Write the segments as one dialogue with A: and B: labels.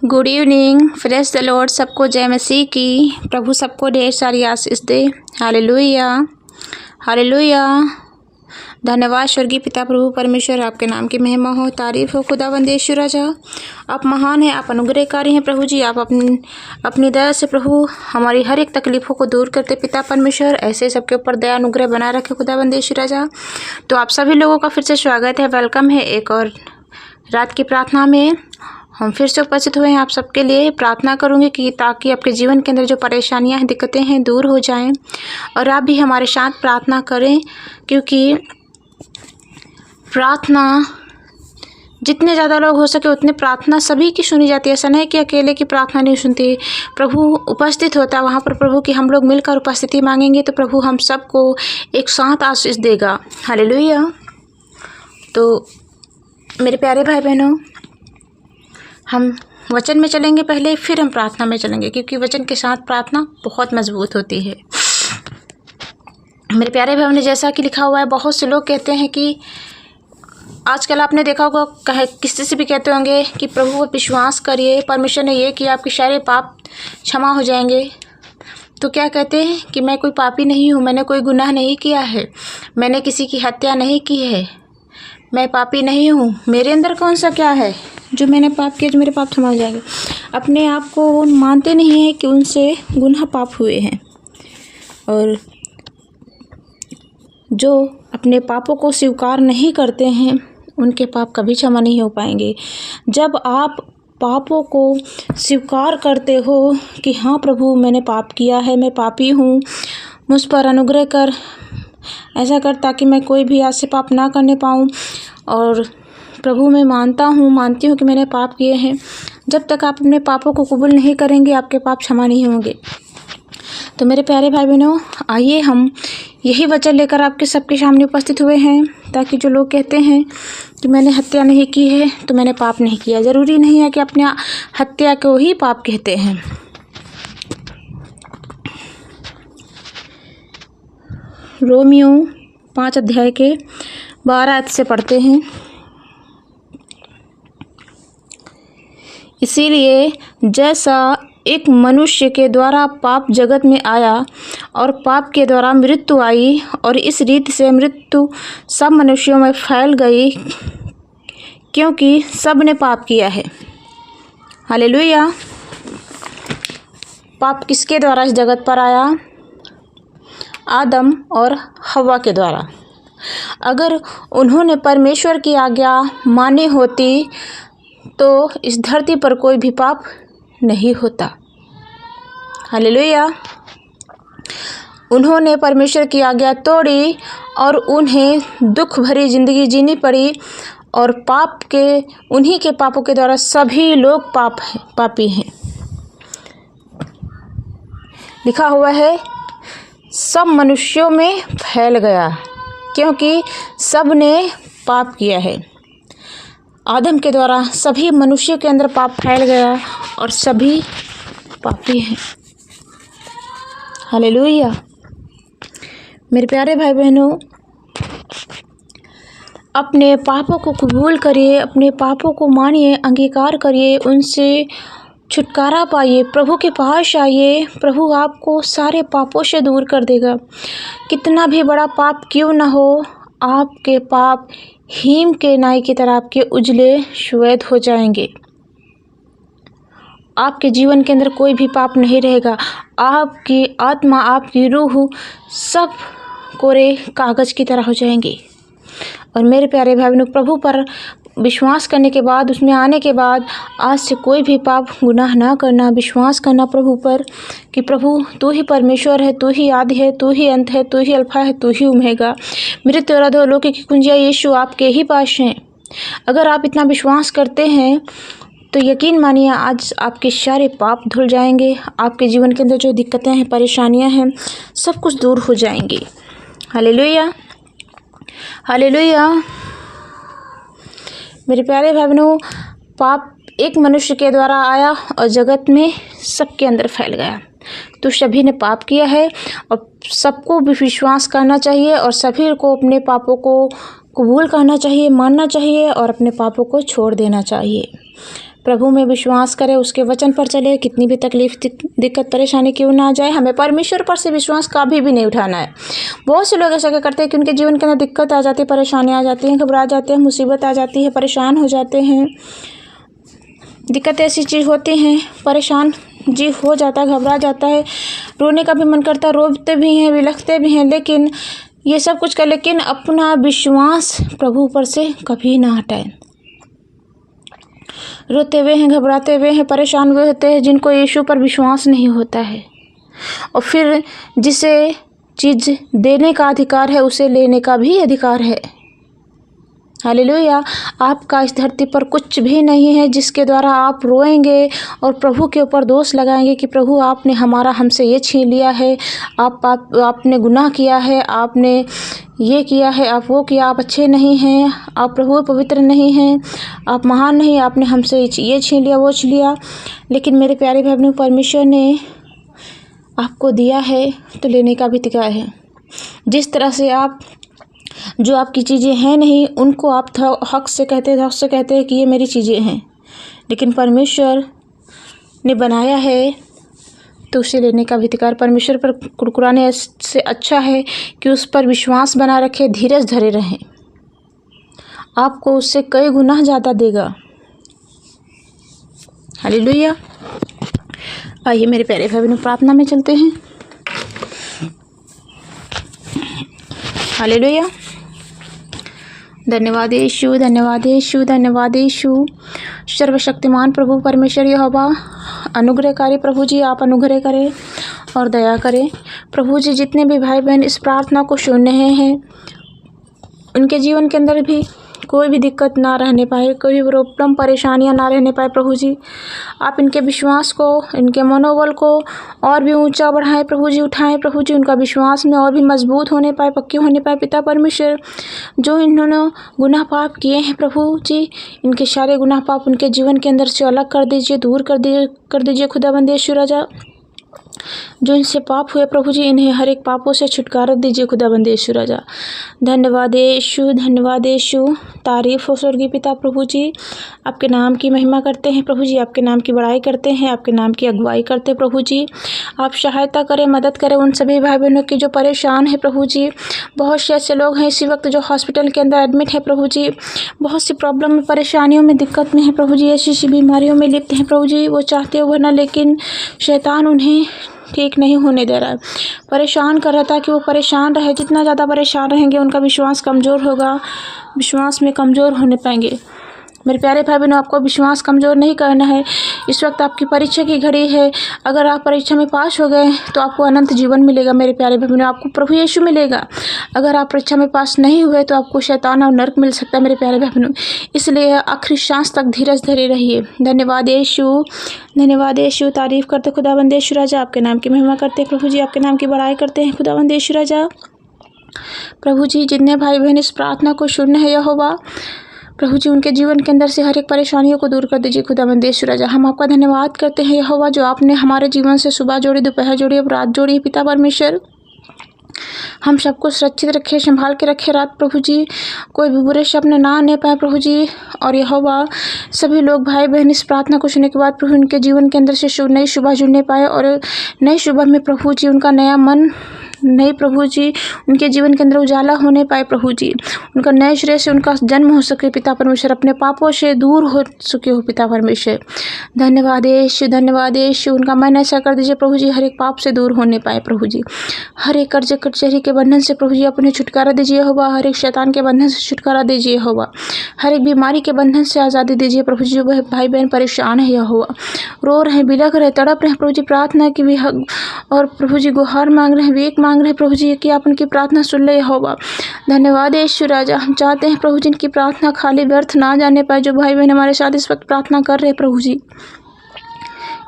A: Good evening, praise the Lord. सबको जय मसीह की। प्रभु सबको ढेर सारी आशीष दे। Hallelujah, hallelujah. धन्यवाद स्वर्गीय पिता प्रभु परमेश्वर, आपके नाम की महिमा हो, तारीफ हो। खुदावंद यीशु राजा, आप महान हैं, आप अनुग्रहकारी हैं प्रभु जी। आप अपनी दया से प्रभु हमारी हर एक तकलीफ़ों को दूर करते पिता परमेश्वर, ऐसे सबके ऊपर दया अनुग्रह बनाए रखे खुदावंद यीशु राजा। तो आप सभी लोगों का फिर से स्वागत है, वेलकम है एक और रात की प्रार्थना में। हम फिर से उपस्थित हुए हैं आप सबके लिए। प्रार्थना करूंगी कि ताकि आपके जीवन के अंदर जो परेशानियां हैं, दिक्कतें हैं, दूर हो जाएं और आप भी हमारे साथ प्रार्थना करें, क्योंकि प्रार्थना जितने ज़्यादा लोग हो सके उतने प्रार्थना सभी की सुनी जाती है। ऐसा नहीं कि अकेले की प्रार्थना नहीं सुनती, प्रभु उपस्थित होता है वहाँ पर प्रभु की। हम लोग मिलकर उपस्थिति मांगेंगे तो प्रभु हम सबको एक साथ आशीष देगा। हालेलुया। तो मेरे प्यारे भाई बहनों, हम वचन में चलेंगे पहले, फिर हम प्रार्थना में चलेंगे, क्योंकि वचन के साथ प्रार्थना बहुत मजबूत होती है। मेरे प्यारे भाई ने जैसा कि लिखा हुआ है, बहुत से लोग कहते हैं कि आजकल आपने देखा होगा, किसी से भी कहते होंगे कि प्रभु पर विश्वास करिए, परमेश्वर ने ये किया, आपके सारे पाप क्षमा हो जाएंगे। तो क्या कहते हैं कि मैं कोई पापी नहीं हूँ, मैंने कोई गुनाह नहीं किया है, मैंने किसी की हत्या नहीं की है, मैं पापी नहीं हूँ, मेरे अंदर कौन सा क्या है जो मैंने पाप किया, जो मेरे पाप क्षमा हो जाएंगे। अपने आप को वो मानते नहीं हैं कि उनसे गुनाह पाप हुए हैं, और जो अपने पापों को स्वीकार नहीं करते हैं उनके पाप कभी क्षमा नहीं हो पाएंगे। जब आप पापों को स्वीकार करते हो कि हाँ प्रभु मैंने पाप किया है, मैं पापी हूँ, मुझ पर अनुग्रह कर, ऐसा कर ताकि मैं कोई भी आज से पाप ना करने पाऊँ, और प्रभु मैं मानती हूँ कि मैंने पाप किए हैं। जब तक आप अपने पापों को कबूल नहीं करेंगे, आपके पाप क्षमा नहीं होंगे। तो मेरे प्यारे भाई बहनों, आइए हम यही वचन लेकर आपके सबके सामने उपस्थित हुए हैं, ताकि जो लोग कहते हैं कि मैंने हत्या नहीं की है तो मैंने पाप नहीं किया, ज़रूरी नहीं है कि अपने हत्या को ही पाप कहते हैं। रोमियो 5 अध्याय के 12 आयत से पढ़ते हैं। इसीलिए जैसा एक मनुष्य के द्वारा पाप जगत में आया और पाप के द्वारा मृत्यु आई, और इस रीति से मृत्यु सब मनुष्यों में फैल गई, क्योंकि सब ने पाप किया है। हालेलुया। पाप किसके द्वारा इस जगत पर आया? आदम और हव्वा के द्वारा। अगर उन्होंने परमेश्वर की आज्ञा मानी होती तो इस धरती पर कोई भी पाप नहीं होता। हालेलुया। उन्होंने परमेश्वर की आज्ञा तोड़ी और उन्हें दुख भरी जिंदगी जीनी पड़ी, और पाप के उन्हीं के पापों के द्वारा सभी लोग पापी हैं। लिखा हुआ है सब मनुष्यों में फैल गया, क्योंकि सब ने पाप किया है। आदम के द्वारा सभी मनुष्य के अंदर पाप फैल गया और सभी पापी हैं। हालेलुया। मेरे प्यारे भाई बहनों, अपने पापों को कबूल करिए, अपने पापों को मानिए, अंगीकार करिए, उनसे छुटकारा पाइए, प्रभु के पास आइए। प्रभु आपको सारे पापों से दूर कर देगा। कितना भी बड़ा पाप क्यों ना हो, आपके पाप हीम के नाई की तरह आपके उजले श्वेत हो जाएंगे। आपके जीवन के अंदर कोई भी पाप नहीं रहेगा। आपकी आत्मा, आपकी रूह सब कोरे कागज की तरह हो जाएंगी। और मेरे प्यारे भाई बहनों, प्रभु पर विश्वास करने के बाद, उसमें आने के बाद, आज से कोई भी पाप गुनाह ना करना, विश्वास करना प्रभु पर कि प्रभु तू ही परमेश्वर है, तू ही आदि है, तू ही अंत है, तू ही अल्फा है, तू ही ओमेगा। मेरे तेरा दो लोके की कुंजिया यीशु आपके ही पास हैं। अगर आप इतना विश्वास करते हैं तो यकीन मानिए आज आपके सारे पाप धुल जाएंगे। आपके जीवन के अंदर जो दिक्कतें हैं, परेशानियां हैं, सब कुछ दूर हो जाएंगी। Hallelujah, hallelujah. मेरे प्यारे भाई बहनों, पाप एक मनुष्य के द्वारा आया और जगत में सबके अंदर फैल गया। तो सभी ने पाप किया है, और सबको भी विश्वास करना चाहिए, और सभी को अपने पापों को कबूल करना चाहिए, मानना चाहिए, और अपने पापों को छोड़ देना चाहिए। प्रभु में विश्वास करें, उसके वचन पर चले, कितनी भी तकलीफ दिक्कत परेशानी क्यों ना आ जाए, हमें परमेश्वर पर से विश्वास कभी भी नहीं उठाना है। बहुत से लोग ऐसा क्या करते हैं कि उनके जीवन के अंदर दिक्कत आ जाती है, परेशानी आ जाती है, घबरा जाते हैं, मुसीबत आ जाती है, परेशान हो जाते हैं। दिक्कत ऐसी चीज़ होती हैं, परेशान जी हो जाता है, घबरा जाता है, रोने का भी मन करता है, रोते भी हैं, विलखते भी हैं, लेकिन ये सब कुछ कर, लेकिन अपना विश्वास प्रभु पर से कभी ना हटाएं। रोते हुए हैं, घबराते हुए हैं, परेशान हुए होते हैं, जिनको यीशु पर विश्वास नहीं होता है, और फिर जिसे चीज़ देने का अधिकार है उसे लेने का भी अधिकार है। हालेलुया। आपका इस धरती पर कुछ भी नहीं है जिसके द्वारा आप रोएंगे और प्रभु के ऊपर दोष लगाएंगे कि प्रभु आपने हमसे ये छीन लिया है, आपने गुनाह किया है, आपने ये किया है, आप वो किया, आप अच्छे नहीं हैं, आप प्रभु पवित्र नहीं हैं, आप महान नहीं, आपने हमसे ये छीन लिया, वो छीन लिया। लेकिन मेरे प्यारे भाई बहनों, परमेश्वर ने आपको दिया है तो लेने का भी अधिकार है। जिस तरह से आप जो आपकी चीज़ें हैं नहीं, उनको आप हक से कहते हैं कि ये मेरी चीज़ें हैं, लेकिन परमेश्वर ने बनाया है तो उसे लेने का भी अधिकार। परमेश्वर पर कुरकुराने से अच्छा है कि उस पर विश्वास बना रखे, धीरज धरे रहें, आपको उससे कई गुना ज़्यादा देगा। हालेलुया। आइए मेरे प्यारे भाई बहनों, प्रार्थना में चलते हैं। हालेलुया। धन्यवाद यीशु, धन्यवाद यीशु, धन्यवाद यीशु। सर्वशक्तिमान प्रभु परमेश्वर यहोवा, अनुग्रहकारी प्रभु जी, आप अनुग्रह करें और दया करें। प्रभु जी, जितने भी भाई बहन इस प्रार्थना को सुन रहे हैं, उनके जीवन के अंदर भी कोई भी दिक्कत ना रहने पाए, कोई भी प्रॉब्लम परेशानियां ना रहने पाए। प्रभु जी, आप इनके विश्वास को, इनके मनोबल को और भी ऊंचा बढ़ाएं प्रभु जी, उठाएं प्रभु जी, उनका विश्वास में और भी मजबूत होने पाए, पक्के होने पाए। पिता परमेश्वर, जो इन्होंने गुनाह पाप किए हैं प्रभु जी, इनके सारे गुनाह पाप उनके जीवन के अंदर से अलग कर दीजिए, दूर कर दीजिए खुदावंद यीशु राजा। जो इनसे पाप हुए प्रभु जी, इन्हें हर एक पापों से छुटकारा दीजिए खुदावंद यीशु राजा। धन्यवाद यीशु, धन्यवाद यीशु। तारीफ हो स्वर्गीय पिता प्रभु जी, आपके नाम की महिमा करते हैं प्रभु जी, आपके नाम की बड़ाई करते हैं, आपके नाम की अगुवाई करते हैं प्रभु जी। आप सहायता करें, मदद करें उन सभी भाई बहनों की जो परेशान है प्रभु जी। बहुत से ऐसे लोग हैं इसी वक्त जो हॉस्पिटल के अंदर एडमिट है प्रभु जी, बहुत सी प्रॉब्लम में, परेशानियों में, दिक्कत में है प्रभु जी, ऐसी बीमारियों में लिप्त हैं प्रभु जी। वो चाहते हो ना, लेकिन शैतान उन्हें ठीक नहीं होने दे रहा है, परेशान कर रहा था कि वो परेशान रहे। जितना ज़्यादा परेशान रहेंगे उनका विश्वास कमज़ोर होगा, विश्वास में कमज़ोर होने पाएंगे। मेरे प्यारे भाई बहनों, आपको विश्वास कमज़ोर नहीं करना है। इस वक्त आपकी परीक्षा की घड़ी है। अगर आप परीक्षा में पास हो गए तो आपको अनंत जीवन मिलेगा मेरे प्यारे भाई बहनों, आपको प्रभु यीशु मिलेगा। अगर आप परीक्षा में पास नहीं हुए तो आपको शैतान और नरक मिल सकता है मेरे प्यारे भाई बहनों। इसलिए आखिरी सांस तक धीरज धरे रहिए। धन्यवाद यीशु, धन्यवाद यीशु। तारीफ़ करते खुदावंद यीशु राजा, आपके नाम की महिमा करते हैं प्रभु जी, आपके नाम की बड़ाई करते हैं खुदावंद यीशु राजा। प्रभु जी, जितने भाई बहन इस प्रार्थना को सुन रहे हैं यहोवा प्रभु जी, उनके जीवन के अंदर से हर एक परेशानियों को दूर कर दीजिए खुदावंद यीशु राजा। हम आपका धन्यवाद करते हैं यहोवा, जो आपने हमारे जीवन से सुबह जोड़ी, दोपहर जोड़ी, अब रात जोड़ी। पिता परमेश्वर, हम सबको सुरक्षित रखे, संभाल के रखे रात प्रभु जी, कोई भी बुरे शब्द ना आने पाए प्रभु जी। और यहोवा, सभी लोग भाई बहन इस प्रार्थना को सुनने के बाद प्रभु उनके जीवन के अंदर से नई सुबह जुड़ने पाए, और नई सुबह में प्रभु जी उनका नया मन, नई प्रभु जी उनके जीवन के अंदर उजाला होने पाए प्रभु जी, उनका नए सिरे से उनका जन्म हो सके पिता परमेश्वर, अपने पापों से दूर हो सके हो पिता परमेश्वर। धन्यवाद यीशु, धन्यवाद यीशु। उनका मन ऐसा कर दीजिए प्रभु जी, हर एक पाप से दूर होने पाए प्रभु जी, हर एक कर्ज कचहरी के बंधन से प्रभु जी अपने छुटकारा दीजिए होगा, हर एक शैतान के बंधन से छुटकारा दीजिए होगा, हर एक बीमारी के बंधन से आज़ादी दीजिए प्रभु जी। जो भाई बहन परेशान है यहोवा, रो रहे, बिलख रहे, तड़प रहे प्रभु जी, प्रार्थना की भी और प्रभु जी गुहार मांग रहे हैं, वेक मांग रहे हैं प्रभु जी, कि आप उनकी प्रार्थना सुन ले यहोवा। धन्यवाद यीशु राजा। हम चाहते हैं प्रभु जी इनकी प्रार्थना खाली व्यर्थ ना जाने पाए, जो भाई बहन हमारे साथ इस वक्त प्रार्थना कर रहे हैं प्रभु जी,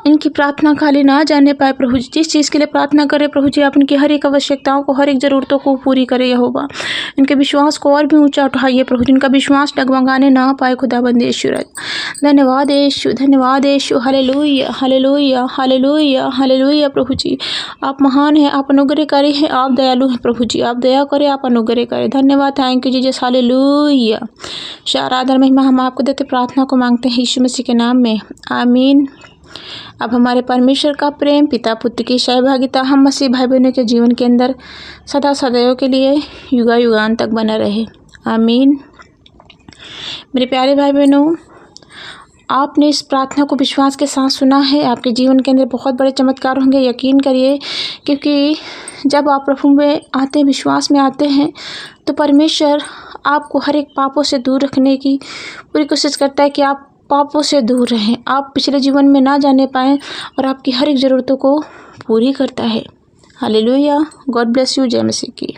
A: इनकी प्रार्थना खाली ना जाने पाए प्रभु जी। जिस चीज़ के लिए प्रार्थना करें प्रभु जी, आप इनकी हर एक आवश्यकताओं को, हर एक ज़रूरतों को पूरी करें यहोवा। इनके विश्वास को और भी ऊंचा उठाइए प्रभु जी। इनका विश्वास डगमगाने ना पाए खुदाबंद यीशु राजा। धन्यवाद यीशु, धन्यवाद यीशु। हालेलुया, हालेलुया, हालेलुया, हालेलुया प्रभु जी। आप महान हैं, आप अनुग्रह करे हैं, आप दयालु हैं प्रभु जी। आप दया करें, आप अनुग्रह करें। धन्यवाद, थैंक यू जीसस, हालेलुया। आराधना महिमा हम आपको देते, प्रार्थना को मांगते हैं यीशु मसीह के नाम में, आमीन। अब हमारे परमेश्वर का प्रेम, पिता पुत्र की सहभागिता हम मसीह भाई बहनों के जीवन के अंदर सदा सदैव के लिए युगा युगान तक बना रहे, आमीन। मेरे प्यारे भाई बहनों, आपने इस प्रार्थना को विश्वास के साथ सुना है। आपके जीवन के अंदर बहुत बड़े चमत्कार होंगे, यकीन करिए, क्योंकि जब आप प्रभु में आते हैं, विश्वास में आते हैं, तो परमेश्वर आपको हर एक पापों से दूर रखने की पूरी कोशिश करता है कि आप पापों से दूर रहें, आप पिछले जीवन में ना जाने पाएँ, और आपकी हर एक ज़रूरतों को पूरी करता है। हालेलुया। God bless you. जय मसीह की।